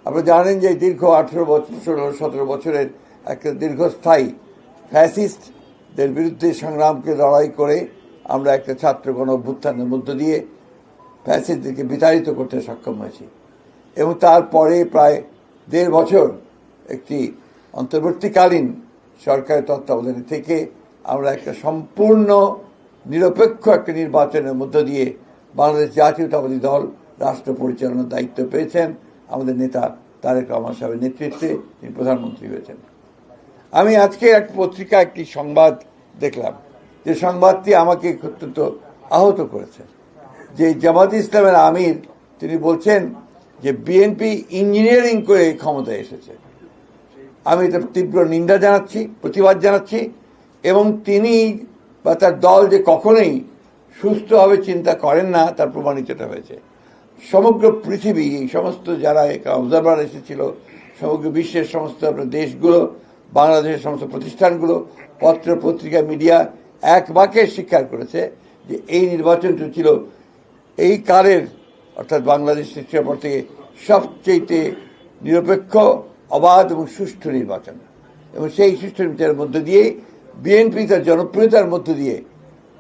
আপনারা জানেন যে দীর্ঘ 18 বছর 16-17 বছরের একটা দীর্ঘস্থায়ী ফ্যাসিস্টদের বিরুদ্ধে সংগ্রামকে লড়াই করে আমরা একটা ছাত্র গণ অভ্যুত্থানের মধ্য দিয়ে ফ্যাসিস্টদেরকে বিতাড়িত করতে সক্ষম হয়েছি। এবং তারপরে প্রায় 1.5 বছর একটি অন্তর্বর্তীকালীন সরকারের তত্ত্বাবধানে থেকে আমরা একটা সম্পূর্ণ নিরপেক্ষ একটা নির্বাচনের মধ্য দিয়ে বাংলাদেশ জাতীয়তাবাদী দল রাষ্ট্র পরিচালনার দায়িত্ব পেয়েছেন আমাদের নেতা তারেক রহমান সাহেবের নেতৃত্বে। তিনি প্রধানমন্ত্রী হয়েছেন। আমি আজকে এক পত্রিকা একটি সংবাদ দেখলাম, যে সংবাদটি আমাকে অত্যন্ত আহত করেছে। যে জামাত ইসলামের আমির তিনি বলছেন যে বিএনপি ইঞ্জিনিয়ারিং করে ক্ষমতায় এসেছে। আমি এটা তীব্র নিন্দা জানাচ্ছি, প্রতিবাদ জানাচ্ছি। এবং তিনি বা তার দল যে কখনোই সুস্থভাবে চিন্তা করেন না তার প্রমাণিত হয়েছে। সমগ্র পৃথিবী, এই সমস্ত যারা অবজারভার এসেছিল, সমগ্র বিশ্বের সমস্ত দেশগুলো, বাংলাদেশের সমস্ত প্রতিষ্ঠানগুলো, পত্র পত্রিকা, মিডিয়া এক বাক্যে স্বীকার করেছে যে এই নির্বাচনটি ছিল এই কালের, অর্থাৎ বাংলাদেশ সৃষ্টির পর থেকে সবচেয়ে নিরপেক্ষ, অবাধ এবং সুষ্ঠু নির্বাচন। এবং সেই সুষ্ঠু নির্বাচনের মধ্য দিয়ে বিএনপি তার জনপ্রিয়তার মধ্য দিয়ে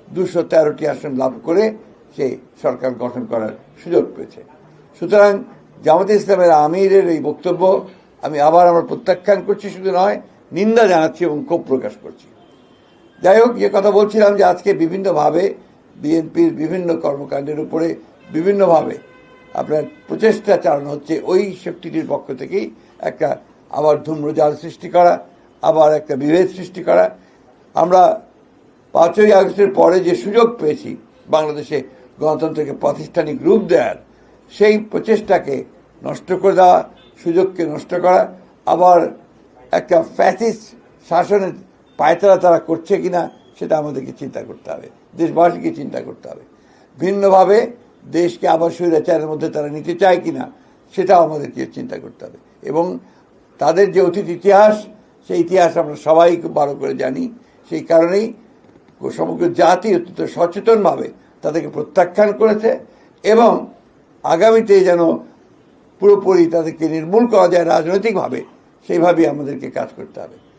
213টি আসন লাভ করে সে সরকার গঠন করার সুযোগ পেয়েছে। সুতরাং জামাতে ইসলামের আমিরের এই বক্তব্য আমি আবার আমরা প্রত্যাখ্যান করছি, শুধু নয় নিন্দা জানাচ্ছি এবং ক্ষোভ প্রকাশ করছি। যাই হোক, যে কথা বলছিলাম যে আজকে বিভিন্নভাবে বিএনপির বিভিন্ন কর্মকাণ্ডের উপরে বিভিন্নভাবে আপনার প্রচেষ্টা চালানো হচ্ছে ওই শক্তিটির পক্ষ থেকেই একটা আবার ধূম্রজাল সৃষ্টি করা, আবার একটা বিভেদ সৃষ্টি করা। আমরা 5ই আগস্টের পরে যে সুযোগ পেয়েছি বাংলাদেশে গণতন্ত্রকে প্রাতিষ্ঠানিক রূপ দেওয়ার, সেই প্রচেষ্টাকে নষ্ট করে দেওয়া, সুযোগকে নষ্ট করা, আবার একটা ফ্যাসিস্ট শাসনের পায়তারা তারা করছে কিনা সেটা আমাদেরকে চিন্তা করতে হবে, দেশবাসীকে চিন্তা করতে হবে। ভিন্নভাবে দেশকে আবার স্বৈরাচারের মধ্যে তারা নিতে চায় কিনা সেটাও আমাদেরকে চিন্তা করতে হবে। এবং তাদের যে অতীত ইতিহাস, সেই ইতিহাস আমরা সবাই খুব ভালো করে জানি। সেই কারণেই সমগ্র জাতি অত্যন্ত সচেতনভাবে তাদেরকে প্রত্যাখ্যান করেছে এবং আগামীতে যেন পুরোপুরি তাদেরকে নির্মূল করা যায় রাজনৈতিকভাবে, সেইভাবেই আমাদেরকে কাজ করতে হবে।